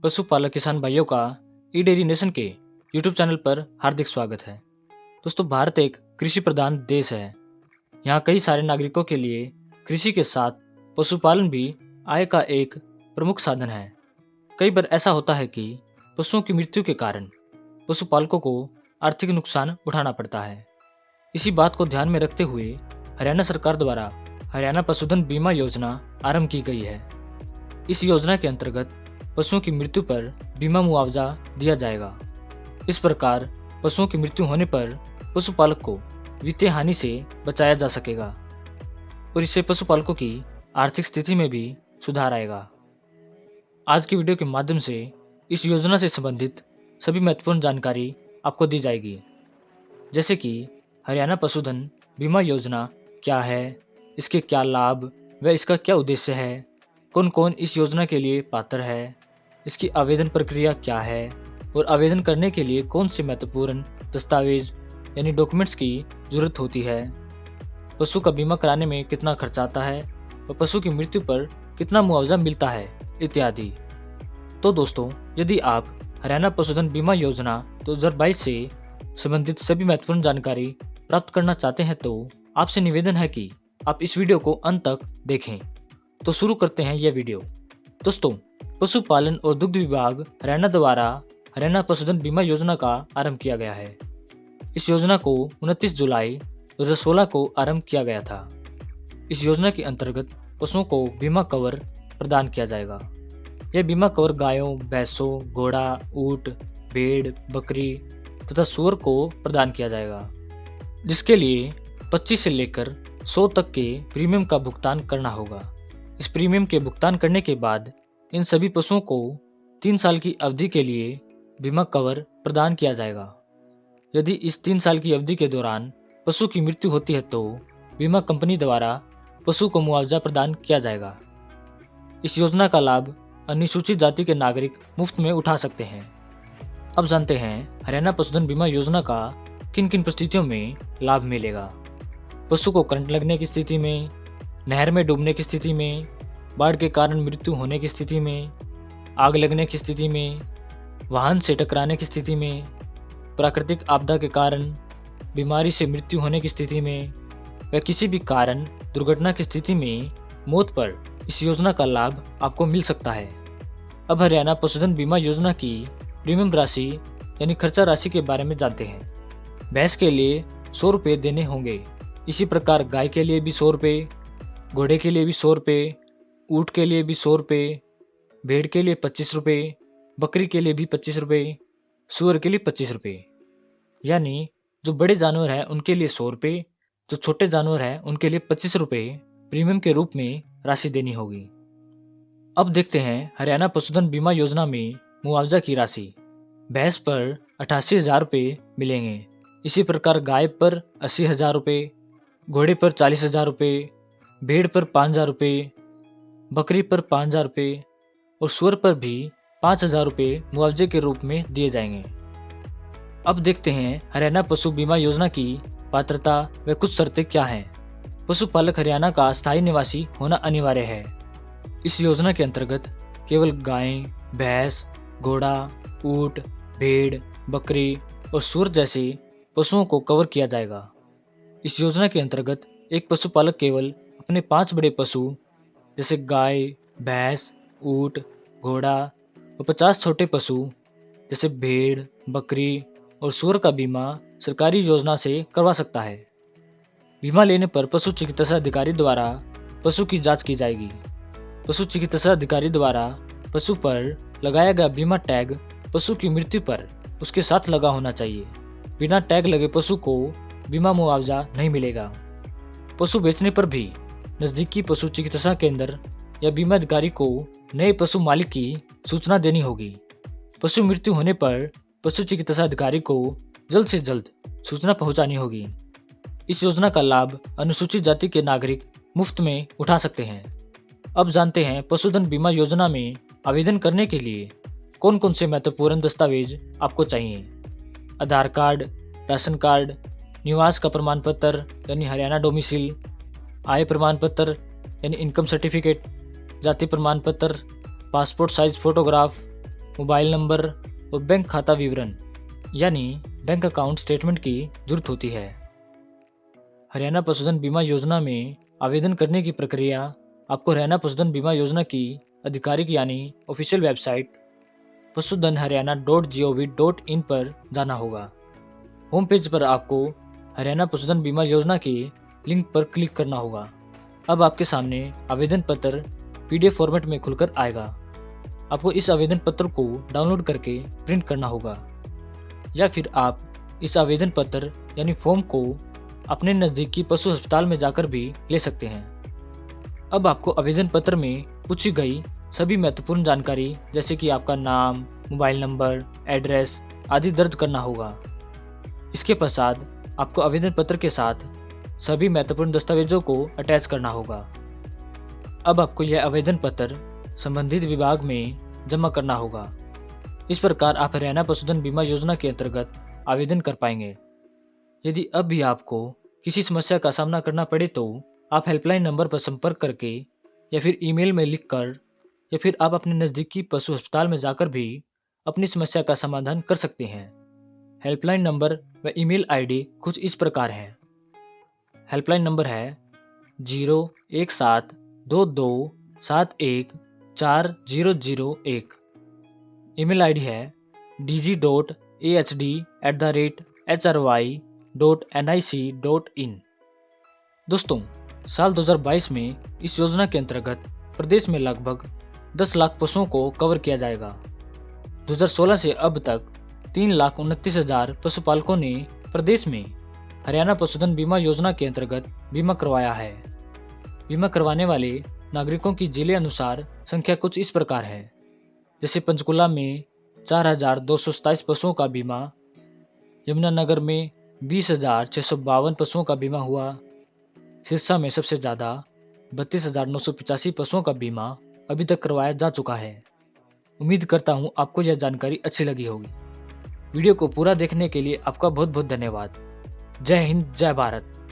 पशुपालक किसान भाइयों का ई डेयरी नेशन के यूट्यूब चैनल पर हार्दिक स्वागत है। दोस्तों, भारत एक कृषि प्रधान देश है। यहाँ कई सारे नागरिकों के लिए कृषि के साथ पशुपालन भी आय का एक प्रमुख साधन है। कई बार ऐसा होता है कि पशुओं की मृत्यु के कारण पशुपालकों को आर्थिक नुकसान उठाना पड़ता है। इसी बात को ध्यान में रखते हुए हरियाणा सरकार द्वारा हरियाणा पशुधन बीमा योजना आरंभ की गई है। इस योजना के अंतर्गत पशुओं की मृत्यु पर बीमा मुआवजा दिया जाएगा। इस प्रकार पशुओं की मृत्यु होने पर पशुपालक को वित्तीय हानि से बचाया जा सकेगा और इससे पशुपालकों की आर्थिक स्थिति में भी सुधार आएगा। आज की वीडियो के माध्यम से इस योजना से संबंधित सभी महत्वपूर्ण जानकारी आपको दी जाएगी, जैसे कि हरियाणा पशुधन बीमा योजना क्या है, इसके क्या लाभ व इसका क्या उद्देश्य है, कौन कौन इस योजना के लिए पात्र है, इसकी आवेदन प्रक्रिया क्या है और आवेदन करने के लिए कौन से महत्वपूर्ण दस्तावेज यानी डॉक्यूमेंट्स की जरूरत होती है, पशु का बीमा कराने में कितना खर्च आता है और पशु की मृत्यु पर कितना मुआवजा मिलता है इत्यादि। तो दोस्तों, यदि आप हरियाणा पशुधन बीमा योजना 2022 से संबंधित सभी महत्वपूर्ण जानकारी प्राप्त करना चाहते हैं तो आपसे निवेदन है कि आप इस वीडियो को अंत तक देखें। तो शुरू करते हैं यह वीडियो। दोस्तों, पशुपालन और दुग्ध विभाग हरियाणा द्वारा हरियाणा पशुधन बीमा योजना का आरंभ किया गया है। इस योजना को 29 जुलाई 2016 को आरंभ किया गया था। इस योजना के अंतर्गत पशुओं को बीमा कवर प्रदान किया जाएगा। यह बीमा कवर गायों, भैंसों, घोड़ा, ऊंट, भेड़, बकरी तथा सूअर को प्रदान किया जाएगा, जिसके लिए 25 से लेकर 100 तक के प्रीमियम का भुगतान करना होगा। इस प्रीमियम के भुगतान करने के बाद इन सभी पशुओं को 3 साल की अवधि के लिए बीमा कवर प्रदान किया जाएगा। यदि इस 3 साल की अवधि के दौरान पशु की मृत्यु होती है तो बीमा कंपनी द्वारा पशु को मुआवजा प्रदान किया जाएगा। इस योजना का लाभ अनुसूचित जाति के नागरिक मुफ्त में उठा सकते हैं। अब जानते हैं हरियाणा पशुधन बीमा योजना का किन किन परिस्थितियों में लाभ मिलेगा। पशु को करंट लगने की स्थिति में, नहर में डूबने की स्थिति में, बाढ़ के कारण मृत्यु होने की स्थिति में, आग लगने की स्थिति में, वाहन से टकराने की स्थिति में, प्राकृतिक आपदा के कारण बीमारी से मृत्यु होने की स्थिति में व किसी भी कारण दुर्घटना की स्थिति में मौत पर इस योजना का लाभ आपको मिल सकता है। अब हरियाणा पशुधन बीमा योजना की प्रीमियम राशि यानी खर्चा राशि के बारे में जानते हैं। भैंस के लिए 100 रुपये देने होंगे। इसी प्रकार गाय के लिए भी 100 रुपये, घोड़े के लिए भी 100 रुपये, ऊँट के लिए भी 100 रुपये, भेड़ के लिए 25 रुपये, बकरी के लिए भी 25 रुपये, सूअर के लिए 25 रुपये। यानी जो बड़े जानवर हैं उनके लिए 100 रुपये, जो छोटे जानवर हैं उनके लिए 25 रुपये प्रीमियम के रूप में राशि देनी होगी। अब देखते हैं हरियाणा पशुधन बीमा योजना में मुआवजा की राशि। भैंस पर 88,000 रुपये मिलेंगे। इसी प्रकार गाय पर 80,000 रुपये, घोड़े पर 40,000 रुपये, भेड़ पर 5,000 रुपये, बकरी पर 5,000 रुपये और सूअर पर भी 5,000 रुपये मुआवजे के रूप में दिए जाएंगे। अब देखते हैं हरियाणा पशु बीमा योजना की पात्रता व कुछ शर्तें क्या हैं। पशुपालक हरियाणा का स्थायी निवासी होना अनिवार्य है। इस योजना के अंतर्गत केवल गाय, भैंस, घोड़ा, ऊंट, भेड़, बकरी और सूअर जैसे पशुओं को कवर किया जाएगा। इस योजना के अंतर्गत एक पशुपालक केवल अपने 5 बड़े पशु जैसे गाय, भैंस, ऊंट, घोड़ा और 50 छोटे पशु जैसे भेड़, बकरी और सूअर का बीमा सरकारी योजना से करवा सकता है। बीमा लेने पर पशु चिकित्सा अधिकारी द्वारा पशु की जांच की जाएगी। पशु चिकित्सा अधिकारी द्वारा पशु पर लगाया गया बीमा टैग पशु की मृत्यु पर उसके साथ लगा होना चाहिए। बिना टैग लगे पशु को बीमा मुआवजा नहीं मिलेगा। पशु बेचने पर भी नजदीकी पशु चिकित्सा केंद्र या बीमा अधिकारी को नए पशु मालिक की सूचना देनी होगी। पशु मृत्यु होने पर पशु चिकित्सा अधिकारी को जल्द से जल्द सूचना पहुंचानी होगी। इस योजना का लाभ अनुसूचित जाति के नागरिक मुफ्त में उठा सकते हैं। अब जानते हैं पशुधन बीमा योजना में आवेदन करने के लिए कौन कौन से महत्वपूर्ण दस्तावेज आपको चाहिए। आधार कार्ड, राशन कार्ड, निवास का प्रमाण पत्र यानी हरियाणा डोमिसिल, आय प्रमाण पत्र यानी इनकम सर्टिफिकेट, जाति प्रमाण पत्र, passport size photograph, mobile number और बैंक खाता विवरण यानी बैंक अकाउंट स्टेटमेंट की जरूरत होती है। हरियाणा पशुधन बीमा योजना में आवेदन करने की प्रक्रिया आपको हरियाणा पशुधन बीमा योजना की आधिकारिक यानी ऑफिशियल वेबसाइट pasudhanharyana.gov.in पर जाना होगा। होम पेज पर आपको हरियाणा पशुधन बीमा योजना के लिंक पर क्लिक करना होगा। अब आपके सामने आवेदन पत्र PDF फॉर्मेट में खुलकर आएगा। आपको इस आवेदन पत्र को डाउनलोड करके प्रिंट करना होगा या फिर आप इस आवेदन पत्र यानी फॉर्म को अपने नज़दीकी पशु अस्पताल में जाकर भी ले सकते हैं। अब आपको आवेदन पत्र में पूछी गई सभी महत्वपूर्ण जानकारी जैसे कि आपका नाम, मोबाइल नंबर, एड्रेस आदि दर्ज करना होगा। इसके पश्चात आपको आवेदन पत्र के साथ सभी महत्वपूर्ण दस्तावेजों को अटैच करना होगा। अब आपको यह आवेदन पत्र संबंधित विभाग में जमा करना होगा। इस प्रकार आप हरियाणा पशुधन बीमा योजना के अंतर्गत आवेदन कर पाएंगे। यदि अब भी आपको किसी समस्या का सामना करना पड़े तो आप हेल्पलाइन नंबर पर संपर्क करके या फिर ईमेल में लिखकर या फिर आप अपने नज़दीकी पशु अस्पताल में जाकर भी अपनी समस्या का समाधान कर सकते हैं। हेल्पलाइन नंबर व ईमेल ID कुछ इस प्रकार है। हेल्पलाइन नंबर है 01722714001। ईमेल ID है dg.ahd@hry.nic.in। दोस्तों, साल 2022 में इस योजना के अंतर्गत प्रदेश में लगभग 10 लाख पशुओं को कवर किया जाएगा। 2016 से अब तक 3,29,000 पशुपालकों ने प्रदेश में हरियाणा पशुधन बीमा योजना के अंतर्गत बीमा करवाया है। बीमा करवाने वाले नागरिकों की जिले अनुसार संख्या कुछ इस प्रकार है। जैसे पंचकुला में 4,227 पशुओं का बीमा, यमुनानगर में 20,652 पशुओं का बीमा हुआ, सिरसा में सबसे ज़्यादा 32,985 पशुओं का बीमा अभी तक करवाया जा चुका है। उम्मीद करता हूँ आपको यह जानकारी अच्छी लगी होगी। वीडियो को पूरा देखने के लिए आपका बहुत बहुत धन्यवाद। जय हिंद, जय भारत।